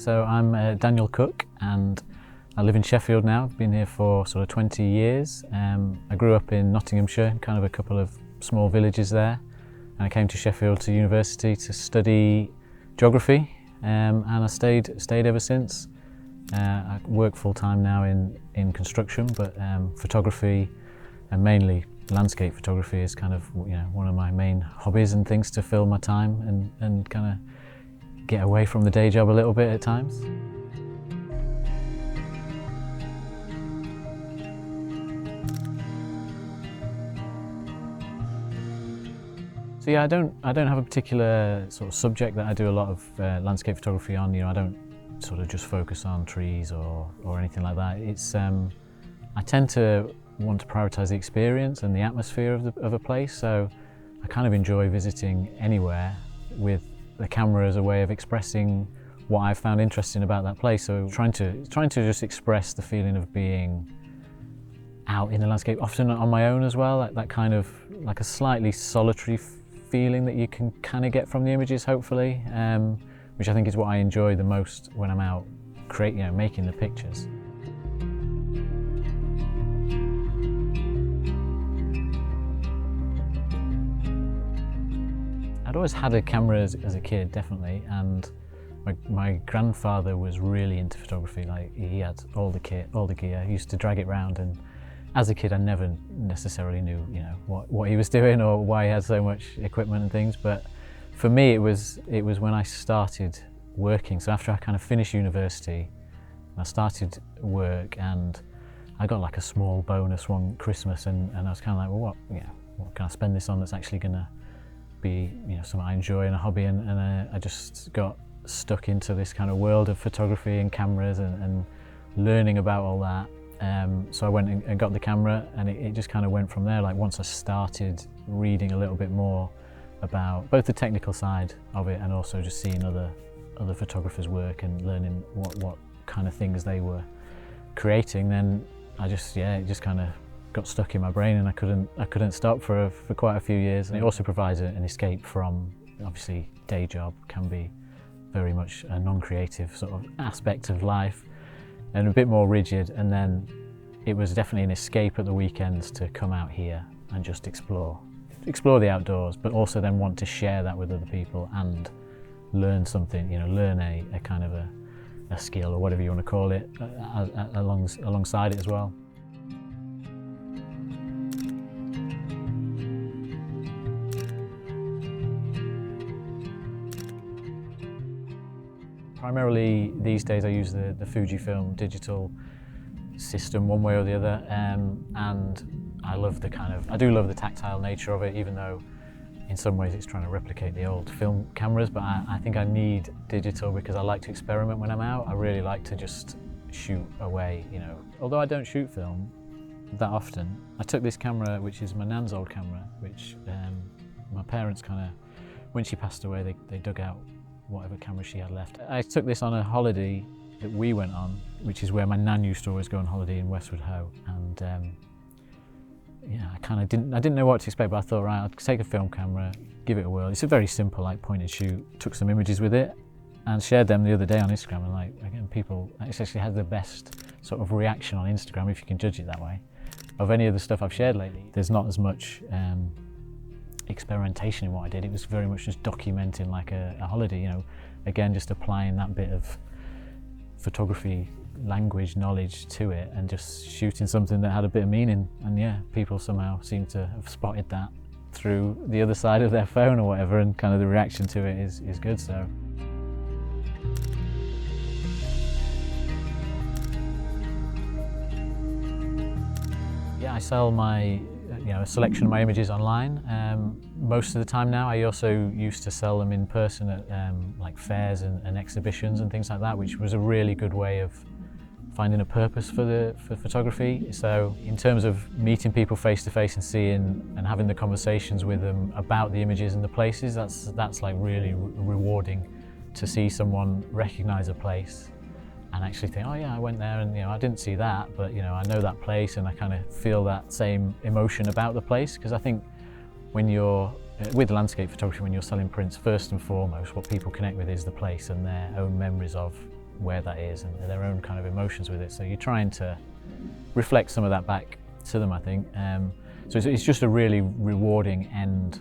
So I'm Daniel Cook and I live in Sheffield now. I've been here for sort of 20 years. I grew up in Nottinghamshire, kind of a couple of small villages there. And I came to Sheffield to university to study geography and I stayed ever since. I work full-time now in construction, but photography and mainly landscape photography is kind of one of my main hobbies and things to fill my time and kind of get away from the day job a little bit at times. So yeah, I don't have a particular sort of subject that I do a lot of landscape photography on. I don't sort of just focus on trees or anything like that. It's I tend to want to prioritise the experience and the atmosphere of a place. So I kind of enjoy visiting anywhere with the camera as a way of expressing what I've found interesting about that place. So trying to just express the feeling of being out in the landscape, often on my own as well. That kind of like a slightly solitary feeling that you can kind of get from the images, hopefully, which I think is what I enjoy the most when I'm out making the pictures. I'd always had a camera as a kid, definitely, and my grandfather was really into photography. Like, he had all the kit, all the gear. He used to drag it around, and as a kid I never necessarily knew what he was doing or why he had so much equipment and things. But for me it was when I started working. So after I kind of finished university, I started work and I got like a small bonus one Christmas, and I was kind of like, well, what can I spend this on that's actually gonna be something I enjoy and a hobby, and I just got stuck into this kind of world of photography and cameras and learning about all that. So I went and got the camera, and it just kind of went from there. Like, once I started reading a little bit more about both the technical side of it and also just seeing other photographers work and learning what kind of things they were creating, then it just kind of got stuck in my brain, and I couldn't stop for quite a few years. And it also provides an escape from, obviously, day job can be very much a non-creative sort of aspect of life and a bit more rigid, and then it was definitely an escape at the weekends to come out here and just explore the outdoors, but also then want to share that with other people and learn something, learn a kind of a skill or whatever you want to call it alongside it as well. Primarily these days I use the Fujifilm digital system one way or the other, and I do love the tactile nature of it, even though in some ways it's trying to replicate the old film cameras. But I think I need digital because I like to experiment when I'm out. I really like to just shoot away, Although I don't shoot film that often, I took this camera, which is my nan's old camera, which my parents when she passed away, they dug out whatever camera she had left. I took this on a holiday that we went on, which is where my nan used to always go on holiday in Westward Ho, and I didn't know what to expect, but I thought, right, I'll take a film camera, give it a whirl. It's a very simple point and shoot. Took some images with it and shared them the other day on Instagram, and again, people actually had the best sort of reaction on Instagram, if you can judge it that way, of any of the stuff I've shared lately. There's not as much experimentation in what I did. It was very much just documenting like a holiday, again, just applying that bit of photography language knowledge to it and just shooting something that had a bit of meaning. And yeah, people somehow seem to have spotted that through the other side of their phone or whatever, and kind of the reaction to it is good. So yeah, I sell a selection of my images online most of the time now. I also used to sell them in person at like fairs and exhibitions and things like that, which was a really good way of finding a purpose for photography. So in terms of meeting people face to face and seeing and having the conversations with them about the images and the places, that's like really rewarding to see someone recognise a place and actually think, oh yeah, I went there and I didn't see that, but I know that place, and I kind of feel that same emotion about the place. Because I think when you're with landscape photography, when you're selling prints, first and foremost what people connect with is the place and their own memories of where that is and their own kind of emotions with it. So you're trying to reflect some of that back to them, I think. So it's just a really rewarding end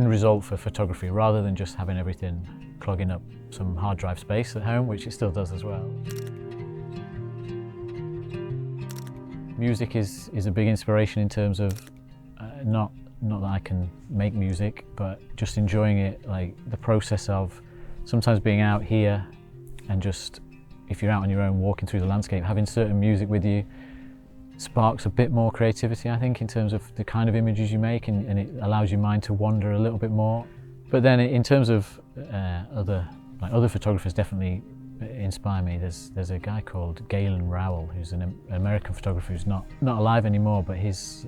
result for photography, rather than just having everything clogging up some hard drive space at home, which it still does as well. Music is a big inspiration in terms of not that I can make music, but just enjoying it, like the process of sometimes being out here and just, if you're out on your own walking through the landscape, having certain music with you sparks a bit more creativity, I think, in terms of the kind of images you make, and it allows your mind to wander a little bit more. But then in terms of other photographers definitely inspire me. There's a guy called Galen Rowell, who's an American photographer who's not alive anymore, but his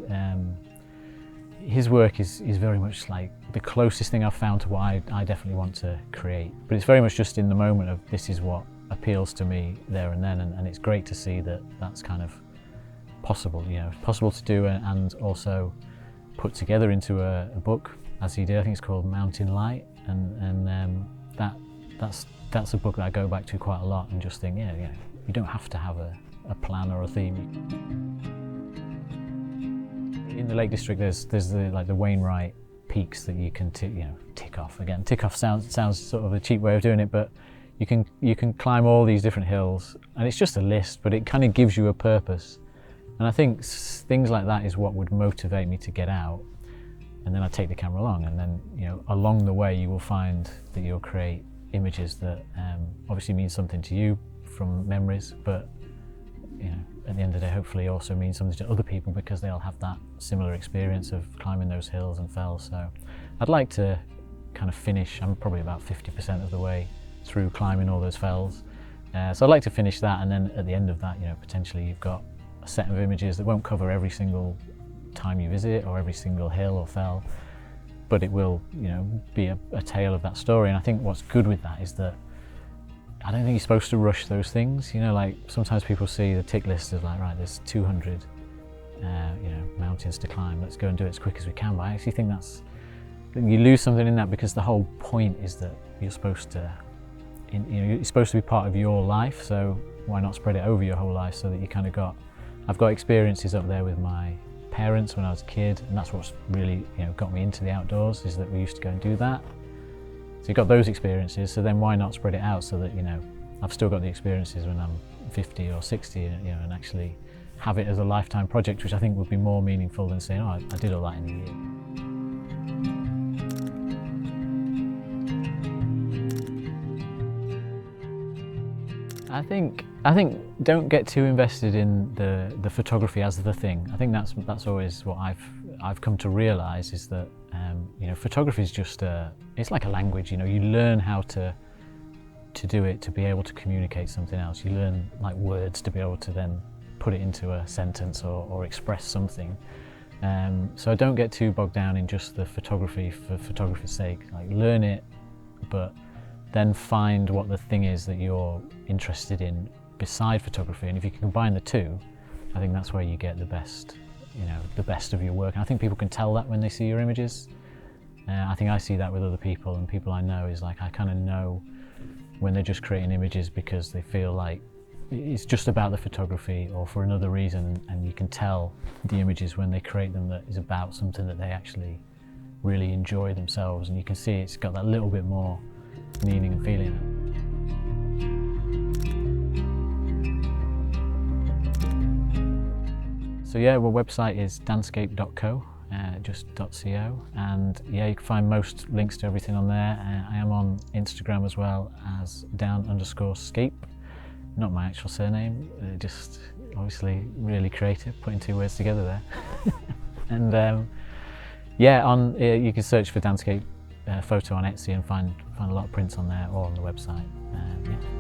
work is very much like the closest thing I've found to what I definitely want to create. But it's very much just in the moment of, this is what appeals to me there and then, and it's great to see that that's kind of possible, possible to do and also put together into a book, as he did. I think it's called Mountain Light, and that's a book that I go back to quite a lot and just think, you don't have to have a plan or a theme. In the Lake District, there's the Wainwright peaks that you can tick off. Again, tick off sounds sort of a cheap way of doing it, but you can climb all these different hills, and it's just a list, but it kind of gives you a purpose. And I think things like that is what would motivate me to get out. And then I take the camera along, and then along the way you will find that you'll create images that obviously mean something to you from memories, but at the end of the day hopefully also mean something to other people, because they'll have that similar experience of climbing those hills and fells. So I'd like to kind of finish, I'm probably about 50% of the way through climbing all those fells. So I'd like to finish that, and then at the end of that, potentially you've got a set of images that won't cover every single time you visit or every single hill or fell, but it will be a tale of that story. And I think what's good with that is that I don't think you're supposed to rush those things. Like sometimes people see the tick list as like, right, there's 200 mountains to climb, let's go and do it as quick as we can. But I actually think you lose something in that, because the whole point is that you're supposed to you're supposed to be part of your life, so why not spread it over your whole life, so that you kind of I've got experiences up there with my parents when I was a kid, and that's what's really got me into the outdoors, is that we used to go and do that. So you've got those experiences, so then why not spread it out so that I've still got the experiences when I'm 50 or 60, and and have it as a lifetime project, which I think would be more meaningful than saying, oh, I did all that in a year. I think don't get too invested in the photography as the thing. I think that's always what I've come to realise, is that photography is just it's like a language. You learn how to do it to be able to communicate something else. You learn like words to be able to then put it into a sentence or express something. So don't get too bogged down in just the photography for photography's sake. Like, learn it, but then find what the thing is that you're interested in beside photography, and if you can combine the two, I think that's where you get the best, the best of your work. And I think people can tell that when they see your images. I think I see that with other people, and people I know is like, I kind of know when they're just creating images because they feel like it's just about the photography or for another reason, and you can tell the images when they create them that is about something that they actually really enjoy themselves, and you can see it's got that little bit more meaning and feeling. So yeah, our website is danscape.co, just .co, and yeah, you can find most links to everything on there. I am on Instagram as well as down_scape, not my actual surname, just obviously really creative, putting two words together there. And yeah, you can search for Danscape photo on Etsy and find a lot of prints on there or on the website. Yeah.